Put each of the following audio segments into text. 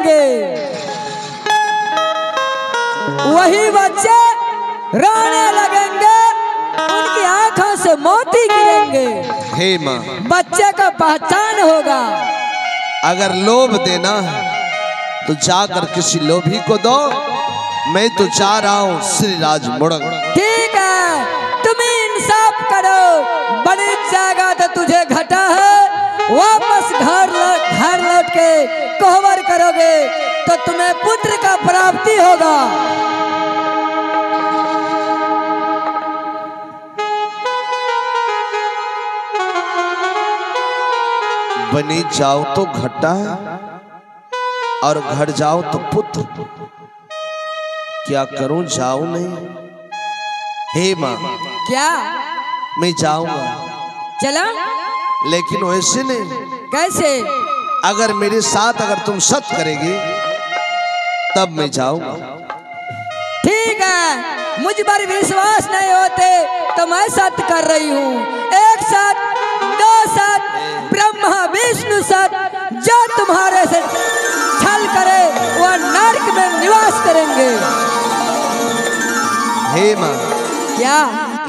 करेंगे, वही बच्चे रोने लगेंगे, उनकी आंखों से मोती गिरेंगे। हे माँ, बच्चे को पहचान होगा। अगर लोभ देना है तो जाकर किसी लोभी को दो। मैं तो चाह रहा हूँ श्री राज मुड़ंग। ठीक है, तुम इंसाफ करो। बड़ी जगह तो तुझे घटा है, वापस घर लौट के कोहबर करोगे तो तुम्हें पुत्र का प्राप्ति होगा। बनी जाओ तो घटा है और घर जाओ तो पुत्र। क्या करूं, जाऊं नहीं? हे माँ, क्या? मैं जाऊंगा, चला, लेकिन वैसे नहीं। कैसे? अगर मेरे साथ अगर तुम सत्य करेगी तब मैं जाऊंगा। ठीक है, मुझ पर विश्वास नहीं होते तो मैं सत्य कर रही हूँ। एक साथ, दो साथ, ब्रह्मा विष्णु साथ, जो तुम्हारे से छल करे वह नरक में निवास करेंगे। हे माँ, क्या?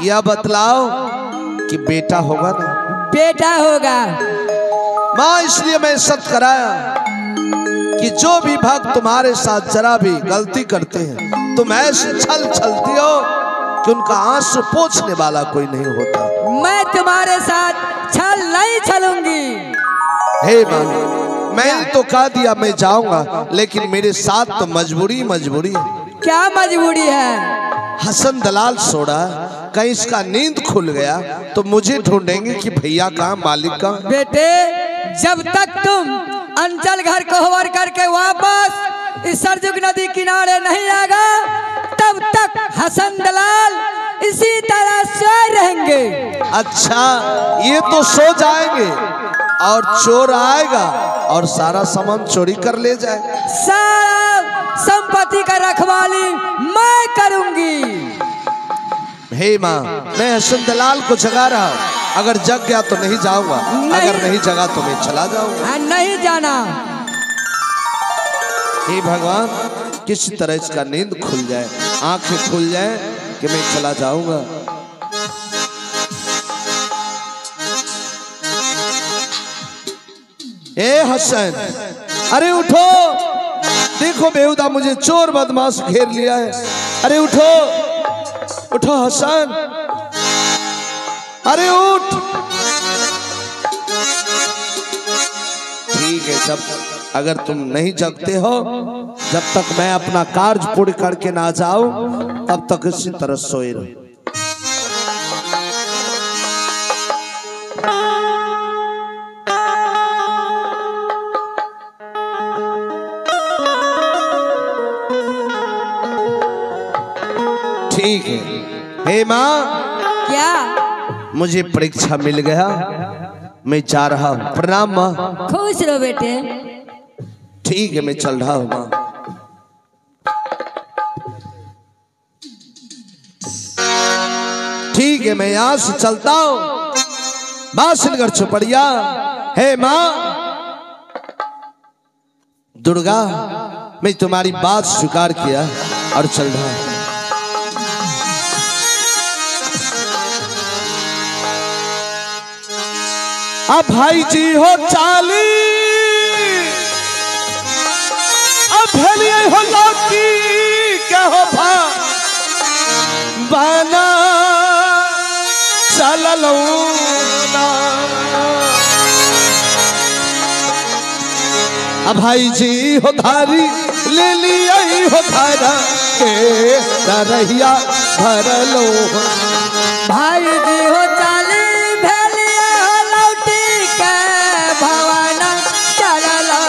यह बतलाओ कि बेटा होगा ना? बेटा होगा माँ, इसलिए मैं सत्य कराया कि जो भी भक्त तुम्हारे साथ जरा भी गलती करते हैं, तुम ऐसे छल छलती हो कि उनका आंसू पोंछने वाला कोई नहीं होता। मैं तुम्हारे साथ छल नहीं छलूंगी। हे माँ, मैंने तो कह दिया मैं जाऊंगा, लेकिन मेरे साथ तो मजबूरी है। क्या मजबूरी है? हसन दलाल सोड़ा, कहीं इसका नींद खुल गया तो मुझे ढूंढेंगे कि भैया कहाँ, मालिक कहाँ। बेटे, जब तक तुम अंचल घर कोहबर करके वापस इस सरजुग नदी किनारे नहीं आएगा, तब तक हसन दलाल इसी तरह सोए रहेंगे। अच्छा, ये तो सो जाएंगे और चोर आएगा और सारा सामान चोरी कर ले जाए। सारा संपत्ति का रखवाली मैं करूंगी। हे माँ, मैं हसन दलाल को जगा रहा हूँ। अगर जग गया तो नहीं जाऊंगा, अगर नहीं जगा तो मैं चला जाऊंगा। नहीं जाना। हे भगवान, किसी तरह इसका नींद खुल जाए, आंखें खुल जाए कि मैं चला जाऊंगा। ए हसन, अरे उठो, देखो बेहुदा मुझे चोर बदमाश घेर लिया है। अरे उठो, उठो हसन, अरे उठ। ठीक है, जब अगर तुम नहीं जगते हो, जब तक मैं अपना कार्य पूर्ण करके ना जाऊं, तब तक इसी तरह सोए रहो। ठीक है। हे माँ, क्या? मुझे परीक्षा मिल गया, मैं जा रहा हूँ। प्रणाम माँ। खुश रहो बेटे। ठीक है, मैं चल रहा हूँ माँ। ठीक है, मैं यहाँ से चलता हूँ बासिलगढ़ चौपड़िया। हे माँ दुर्गा, मैं तुम्हारी बात स्वीकार किया और चल रहा हूँ। अब भाई जी हो चाली, अब भलिए हो लौकी, क्या हो भा बना चल अब भाई जी हो धारी, ले लिया हो धारा के रहिया भर लो। भाई जी हो चाली, भेलिए हो लौटी के भवाना चलो।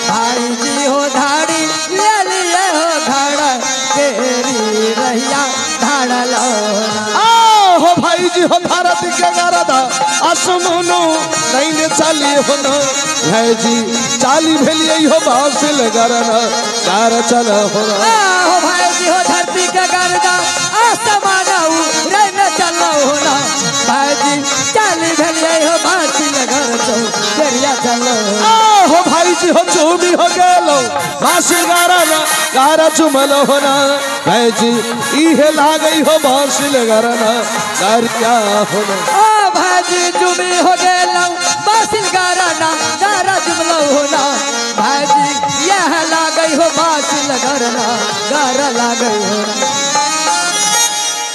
भाई जी हो धारी, ले लिए हो धारा केरी रहिया धाड़ लो। हो भाई जी हो धारा दिखे गारदा असमनो नहीं ने चाली हो न भाई जी चाली भेलिए हो बासिल गरना कार चल हो। हो भाई जी हो धरती के गारदा असमाना रहने चलो हो ना। भाई जी चाली भेलिए हो बासिल गर तो दरिया चलो। हो भाई ऐसी हो चूमी हो गेलो बांसिल गारा ना गारा चुमलो होना भैजी इहे लागई हो बांसिल गारा ना गारिया होना ओ भाजी चुमी हो गेलो बांसिल गारा ना गारा चुमलो होना भाजी यह लागई हो बांसिल गारा ना गारा लागई होना।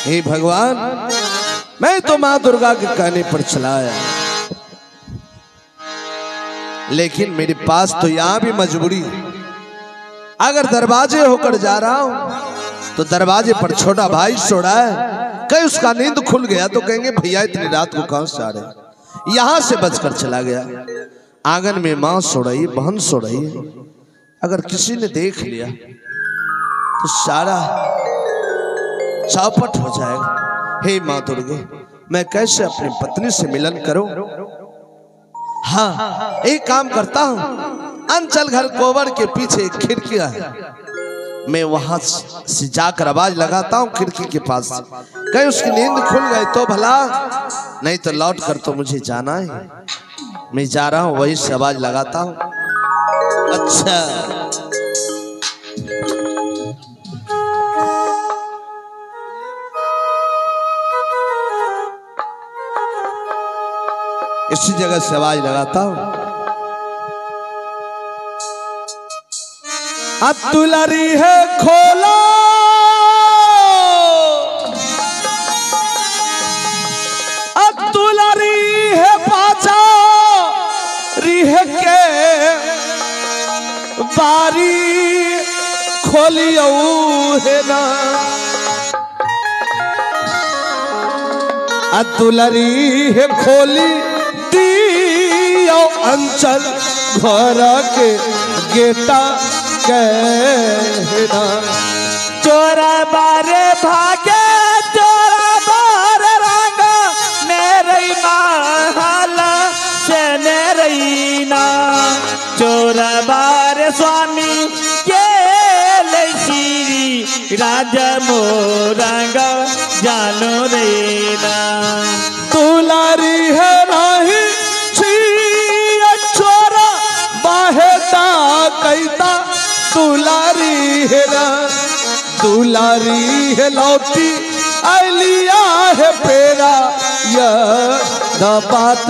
हे भगवान, मैं तो माँ दुर्गा के कहने पर चला आया, लेकिन मेरे पास तो यहाँ भी मजबूरी। अगर दरवाजे होकर जा रहा हूं तो दरवाजे पर छोटा भाई सोड़ा है, कहीं उसका नींद खुल गया तो कहेंगे भैया इतनी रात को कहां से आ रहे। यहां से बचकर चला गया। आंगन में माँ सो रही, बहन सो रही है। अगर किसी ने देख लिया तो सारा चौपट हो जाएगा। हे माँ दुर्गे, मैं कैसे अपनी पत्नी से मिलन करूं? हाँ, एक काम करता हूं, अंचल घर कोवर के पीछे एक खिड़कियां है, मैं वहां से जाकर आवाज लगाता हूं खिड़की के पास से। कहीं उसकी नींद खुल गई तो भला, नहीं तो लौट कर तो मुझे जाना है। मैं जा रहा हूं, वहीं से आवाज लगाता हूं। अच्छा, इसी जगह से आवाज लगाता हूं। अतुलरी है खोलो, अतुलरी है पाचा रिह के बारी खोलियो है ना। अतुलरी है खोली दियो अंचल घर के गेटा कहना। चोरा बारे भागे चोरा बार रंग मेरे महल से नेरैना। चोरा बार स्वामी के ले श्री राज मोरंग जानो रेना। तुलारी है नहीं छोरा बाहेता कैता दुलारी है ना। दुलारी है लौटी अलिया है पेरा यह बात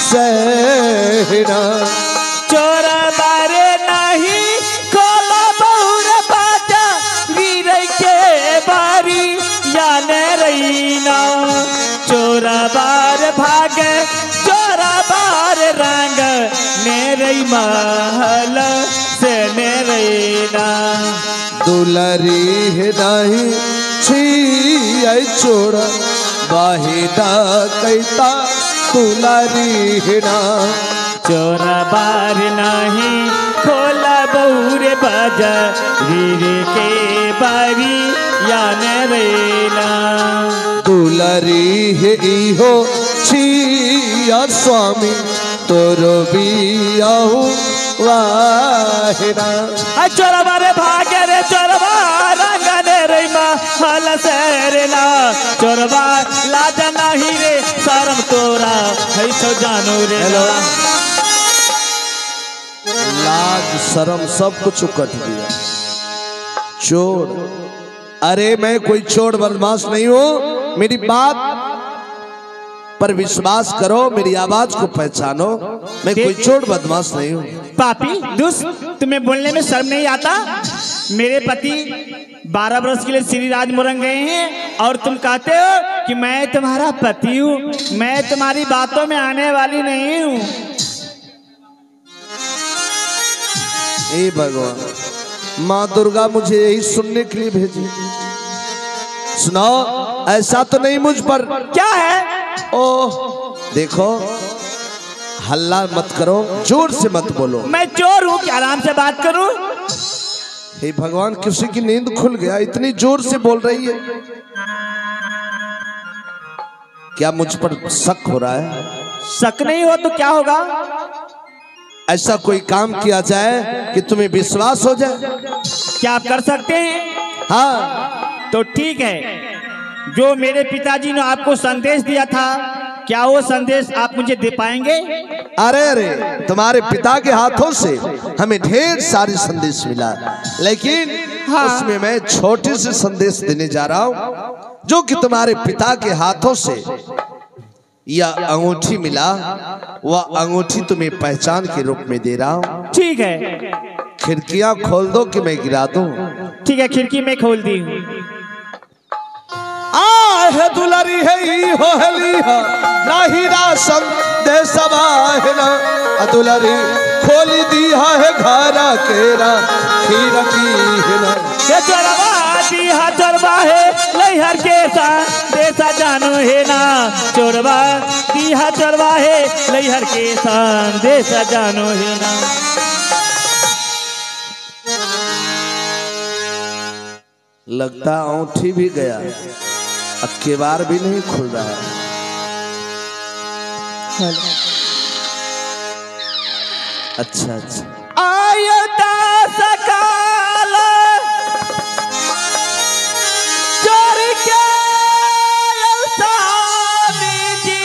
सहना। चोरा बारे नहीं खोला बहुर बाजा वीर के बारी याने रहीना। चोरा बार भागे चोरा बार रंग मेरे महल से नेरैना। दुलारी है नहीं छी छोड़ा बाहिदा कैता दुलारी है ना। चोरा बार नहीं खोला बहुर बाजा वीर के बारी याने रहीना। दुलारी है इहो छिया स्वामी तोरो बियाहू वाहिना। चोरा बारे भागे रे चोरबा रंगने रे महल से रेना। चोरबा लाज नहीं रे शर्म तोरा है तो जानो रे। लाज शर्म सब कुछ कट दिया। चोर, अरे मैं कोई चोर बदमाश नहीं हूं। मेरी बात पर विश्वास करो, मेरी आवाज को पहचानो। मैं कोई चोर बदमाश नहीं हूँ। पापी दुष्ट, तुम्हें बोलने में शर्म नहीं आता? मेरे पति 12 वर्ष के लिए श्री राज मोरंग गए हैं और तुम कहते हो कि मैं तुम्हारा पति हूँ। मैं तुम्हारी बातों में आने वाली नहीं हूँ। हे भगवान, माँ दुर्गा मुझे यही सुनने के लिए भेजी। सुनाओ, ऐसा तो नहीं मुझ पर? क्या है? ओह देखो, हल्ला मत करो, जोर से मत बोलो। मैं चोर हूँ कि आराम से बात करूं? हे भगवान, किसी की नींद खुल गया, इतनी जोर से बोल रही है। क्या मुझ पर शक हो रहा है? शक नहीं हो तो क्या होगा? ऐसा कोई काम किया जाए कि तुम्हें विश्वास हो जाए। क्या आप कर सकते हैं? हाँ तो ठीक है, जो मेरे पिताजी ने आपको संदेश दिया था क्या वो संदेश आप मुझे दे पाएंगे? अरे अरे, तुम्हारे पिता के हाथों से हमें ढेर सारी संदेश मिला, लेकिन हाँ। उसमें मैं छोटे से संदेश देने जा रहा हूँ, जो कि तुम्हारे पिता के हाथों से यह अंगूठी मिला, वह अंगूठी तुम्हें पहचान के रूप में दे रहा हूँ। ठीक है, खिड़कियां खोल दो कि मैं गिरा दूं। ठीक है, खिड़की में खोल दी हूँ। आहे दुलारी है ई होली है नाही रासम दे सबाह ना दुलारी खोली दी है घरा केरा खीर की है ना चोरवा दी हा चोरवा है लहर के सा देसा जानो है ना, चोरवा दी हा चोरवा है लहर के सा देसा जानो है ना। लगता अंगूठी भी गया, अब केवाड़ भी नहीं खुल रहा है। अच्छा अच्छा, आयता सकाल चोर के स्वामी जी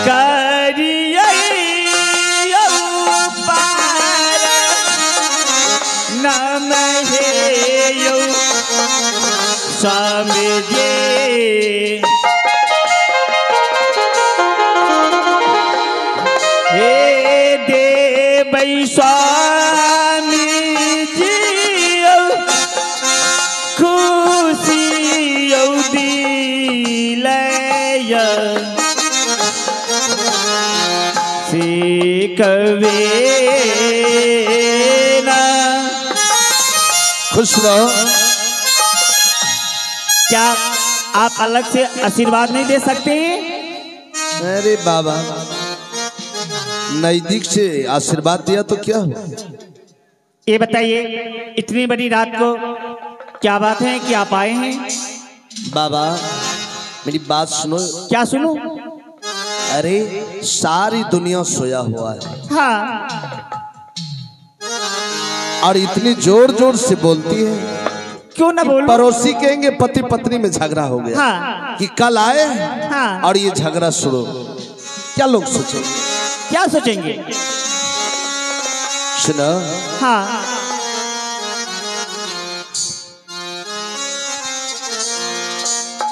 करिए पार नाम है यौ स्वामी जी। हे देवै स्वामी जी खुशी दिलय से कवे ना। खुश रहो। क्या आप अलग से आशीर्वाद नहीं दे सकते? अरे बाबा, नजदीक से आशीर्वाद दिया तो क्या हुआ? ये बताइए, इतनी बड़ी रात को क्या बात है कि आप आए हैं? बाबा मेरी बात सुनो। क्या सुनूं? अरे सारी दुनिया सोया हुआ है हाँ, और इतनी जोर जोर से बोलती है, क्यों ना बोलूं? पड़ोसी कहेंगे पति पत्नी में झगड़ा हो गया। हाँ। कि कल आए हाँ। और ये झगड़ा शुरू, क्या लोग सोचेंगे? क्या सोचेंगे? सुनो, हाँ,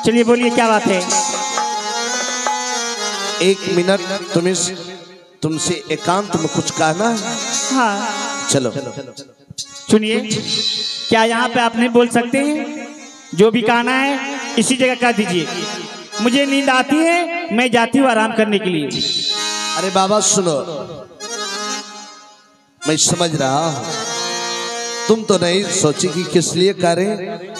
चलिए बोलिए क्या बात है? एक मिनट तुमसे एकांत में कुछ कहना है। हाँ, चलो सुनिए, क्या यहाँ पे आप नहीं बोल सकते हैं? जो भी कहना है इसी जगह कह दीजिए। मुझे नींद आती है, मैं जाती हूँ आराम करने के लिए। अरे बाबा सुनो, मैं समझ रहा हूं तुम तो नहीं सोची कि किस लिए करें।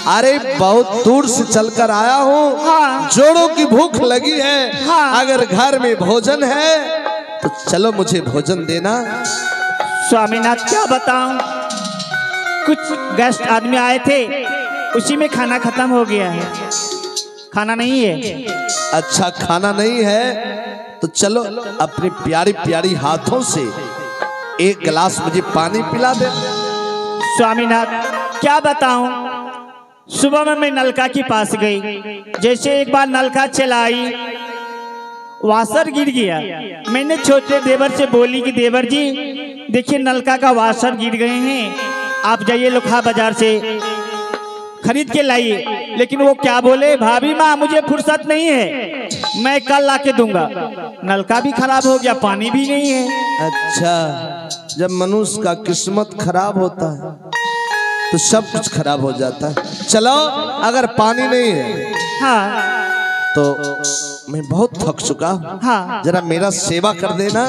अरे बहुत दूर से चलकर आया हूँ। हाँ। जोड़ों की भूख लगी है। हाँ। अगर घर में भोजन है तो चलो मुझे भोजन देना। स्वामीनाथ क्या बताऊं, कुछ गेस्ट आदमी आए थे, उसी में खाना खत्म हो गया है। खाना नहीं है। अच्छा खाना नहीं है तो चलो अपने प्यारी प्यारी हाथों से एक गिलास मुझे पानी पिला दे। स्वामीनाथ क्या बताऊं, सुबह में मैं नलका के पास गई, जैसे एक बार नलका चलाई वाशर गिर गया। मैंने छोटे देवर से बोली कि देवर जी देखिए नलका का वाशर गिर गए हैं, आप जाइए लोखा बाजार से खरीद के लाइए। लेकिन वो क्या बोले, भाभी माँ मुझे फुर्सत नहीं है, मैं कल लाके दूंगा। नलका भी खराब हो गया, पानी भी नहीं है। अच्छा, जब मनुष्य का किस्मत खराब होता है तो सब कुछ खराब हो जाता है। चलो अगर पानी नहीं है हाँ तो मैं बहुत थक चुका हूँ। हाँ जरा मेरा सेवा कर देना।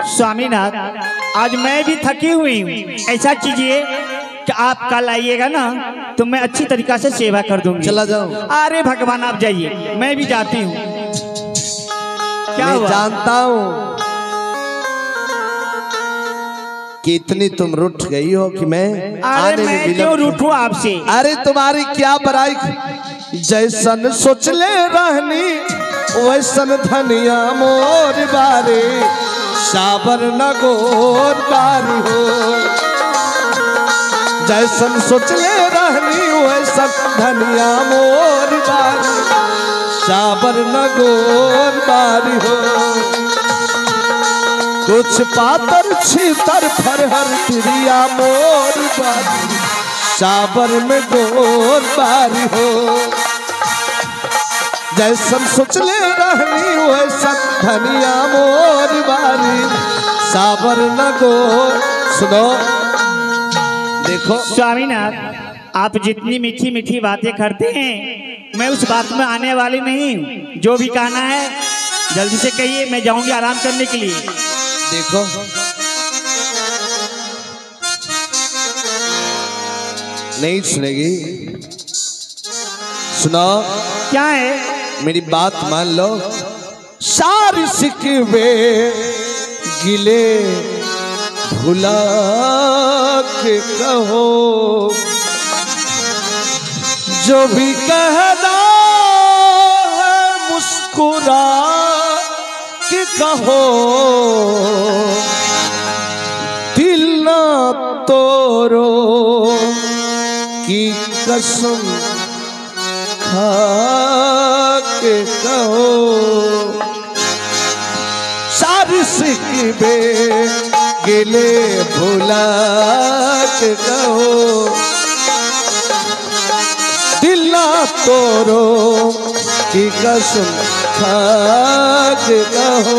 स्वामीनाथ आज मैं भी थकी हुई हूँ, ऐसा कीजिए कि आप कल आइएगा ना तो मैं अच्छी तरीका से सेवा कर दूंगी। चला जाओ। अरे भगवान आप जाइए, मैं भी जाती हूँ। क्या मैं हुआ? जानता हूँ कि इतनी तुम रूठ गई हो कि मैं अरे आने में मैं विलंब क्यों रूठूं आपसे? अरे तुम्हारी क्या बड़ाई, जैसन सोच ले रहनी वैसन धनिया मोर बारे साबर नगोर बारी हो। जैसन सोचले रहनी वैसन धनिया मोर बारी साबर न गोर बारी हो कुछ पातर छीतर फरहर तिरिया मोर बारी साबर में गोर बारी हो जैसन सोचले रहनी वैसन धनिया मोर बारी साबर न गोर। सुनो देखो स्वामीनाथ, आप जितनी मीठी मीठी बातें करते हैं मैं उस बात में आने वाली नहीं हूँ। जो भी कहना है जल्दी से कहिए, मैं जाऊंगी आराम करने के लिए। देखो नहीं सुनेगी, सुनो क्या है? मेरी बात मान लो। सारी सिकवे गिले भुला के कहो जो भी कहना है मुस्कुरा के कहो दिल ना तोड़ो की कसम खा के कहो सारी सिकवे गिले भुला के कहो दिल ना तोड़ो की कसम खा के कहो।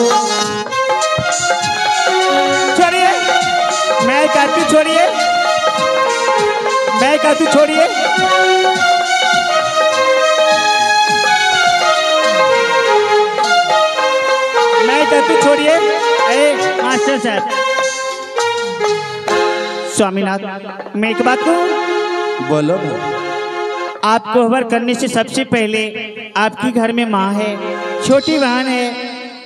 छोड़िए, मैं कहती छोड़िए, मैं कहती छोड़िए। मैं कहती छोड़िए। ए मास्टर साहब, स्वामीनाथ, मैं एक बात कहूँ? बोलो। आप कोहबर करने से सबसे पहले आपकी घर में माँ है, छोटी बहन है,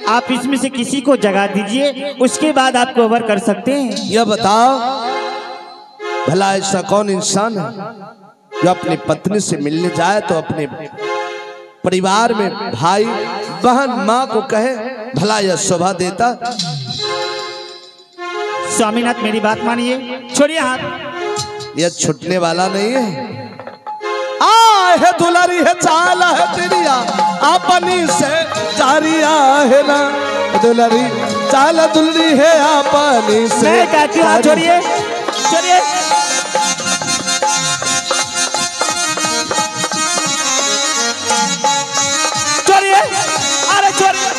आप इसमें से किसी को जगा दीजिए, उसके बाद आप कोहबर कर सकते हैं। यह बताओ भला ऐसा कौन इंसान है जो अपनी पत्नी से मिलने जाए तो अपने परिवार में भाई बहन माँ को कहे? भला यह शोभा देता? स्वामीनाथ, मेरी बात मानिए, छोड़िए हाथ। यह छूटने वाला नहीं है। है दुलारी है चाल है तिरिया अपनी से जारिया है ना दुलारी चाल दुलरी है अपनी से। मैं कहती हूँ छोड़िए, छोड़िए। छोड़िए, अरे छोड़िए,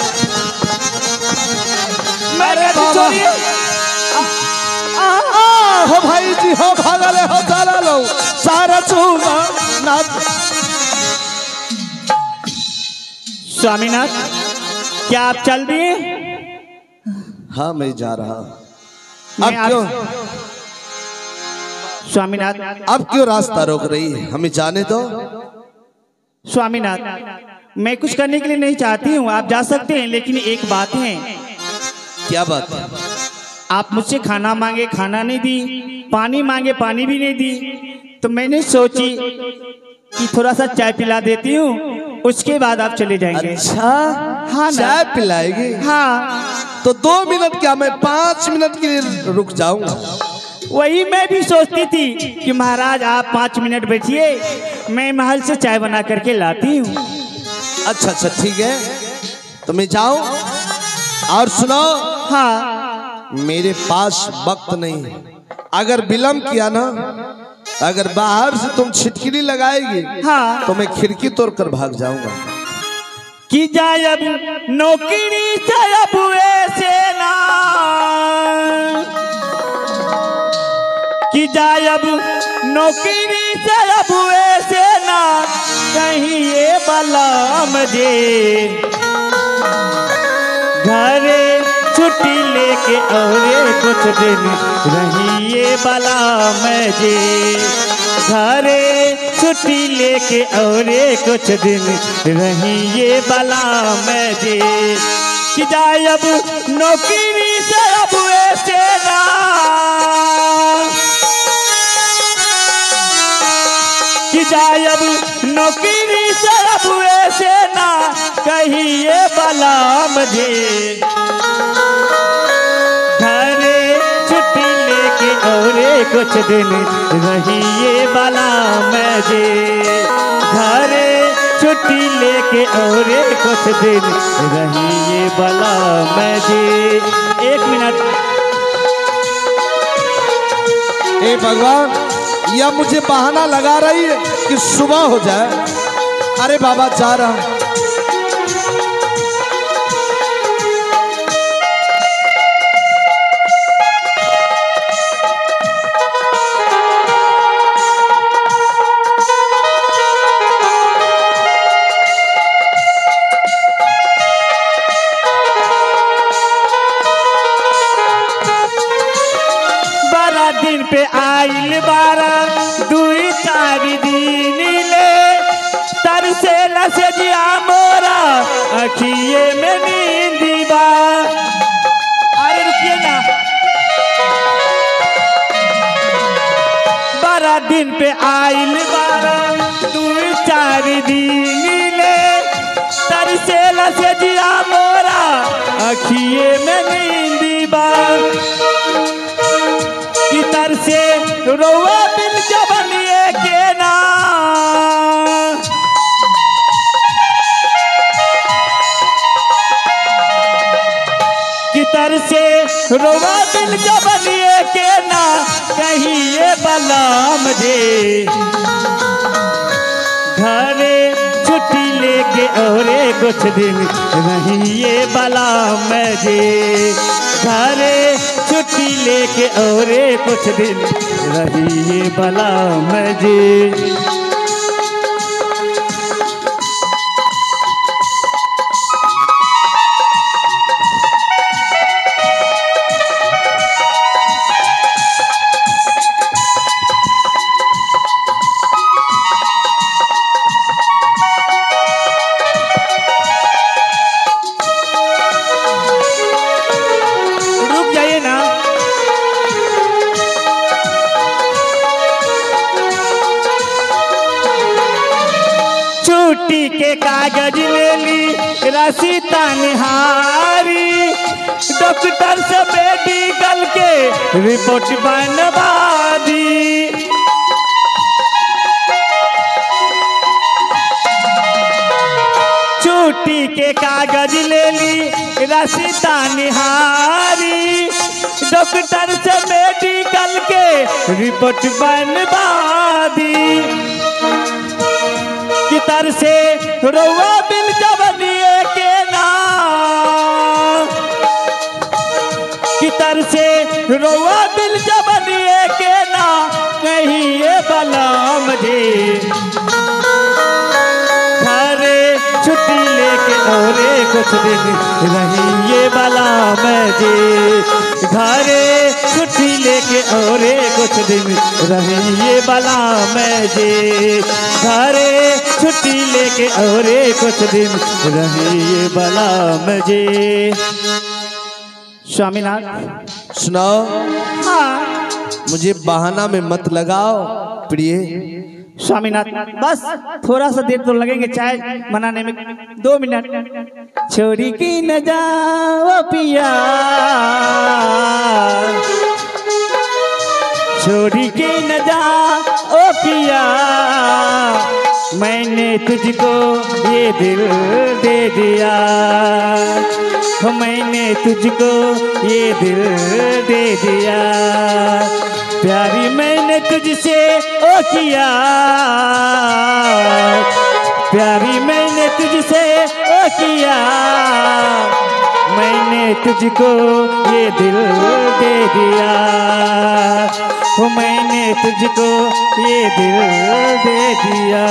मैं कहती हूँ छोड़िए। हो भाई जी हो भागले हो चला लो सारा चूमा ना। स्वामीनाथ, क्या आप चल दिए? हाँ मैं जा रहा। अब क्यों स्वामीनाथ? अब क्यों रास्ता रोक रही है? हमें जाने दो। स्वामीनाथ, मैं कुछ करने के लिए नहीं चाहती हूँ, आप जा सकते हैं, लेकिन एक बात है। क्या बात है? आप मुझसे खाना मांगे, खाना नहीं दी, पानी मांगे, पानी भी नहीं दी, तो मैंने सोची कि थोड़ा सा चाय पिला देती हूँ, उसके बाद आप चले जाएंगे। अच्छा, हाँ, चाय पिलाएगी? हाँ। तो 2 मिनट क्या, मैं 5 मिनट के लिए रुक जाऊंगा। वही मैं भी सोचती थी कि महाराज आप 5 मिनट बैठिए, मैं महल से चाय बना करके लाती हूँ। अच्छा अच्छा ठीक है, तो मैं जाऊं? और सुनो, हाँ, मेरे पास वक्त नहीं है। अगर विलम्ब किया ना, अगर बाहर से तुम छिटकिली लगाएगी, हाँ, तो मैं खिड़की तोड़कर भाग जाऊंगा। कि जायब नौकरी जायब ऐसे ना, कि जायब नौकरी जायब ऐसे ना, कहीं ये बला मुझे घरे छुट्टी लेके और कुछ दिन रहिए बला मुझे, घरे छुट्टी लेके और कुछ दिन रहिए बला मुझे। कि जायब नौकरी से अब ऐसे ना, कि जायब नौकरी से अब ऐसे ना, कहिए बला मुझे घरे छुट्टी लेके और कुछ दिन रहिए बला मैं जे घरे छुट्टी लेके और कुछ दिन रहिए बला मैं जे। 1 मिनट। हे भगवान, यह मुझे बहाना लगा रही है कि सुबह हो जाए। अरे बाबा जा रहा हूं। दिन पे आइल 12 2 4 दिन ले तरसे लसजिया मोरा अखिए में नींदी बा। अरे रुकिए ना। 12 दिन पे आइल 12 2 4 दिन ले तरसे लसजिया मोरा अखिए में नींदी बा। कितर से रोवा बिन जबनिए के ना कितर से रोवा बिन जबनिए के ना कहीं ये बलाम जे घरे छुट्टी लेके और कुछ दिन रहिए बलाम जे घरे छुट्टी लेके और कुछ दिन रहिए बला मैं जी। रुक जाइए ना। छुट्टी के कागज ले ली रसीता निहारी डॉक्टर से मेडिकल के रिपोर्ट बनवा दी। छुट्टी के कागज ले ली रसीता निहारी डॉक्टर से मेडिकल के रिपोर्ट बनवा दी। कितर से रोवा बिन जबनिए के ना कितर से रोवा बिन जबनिए के ना कहीं ये बलाम जे घरे छुट्टी लेके और कुछ दिन रहिए बलाम जे घरे छुट्टी लेके और कुछ दिन रहिए बलाम जे घरे छुट्टी लेके और कुछ दिन रहिए बलाम जे। स्वामीनाथ सुनाओ। हाँ मुझे बहाना में मत लगाओ प्रिय। स्वामीनाथ बस थोड़ा सा देर तो लगेंगे चाय बनाने में। 2 मिनट। छोड़ी की न जाओ पिया छोड़ी की न जाओ पिया मैंने तुझको ये दिल दे दिया मैंने तुझको ये दिल दे दिया प्यारी मैंने तुझसे ओ किया प्यारी मैंने तुझसे ओ किया मैंने तुझको ये दिल दे दिया मैंने तुझको ये दिल दे दिया।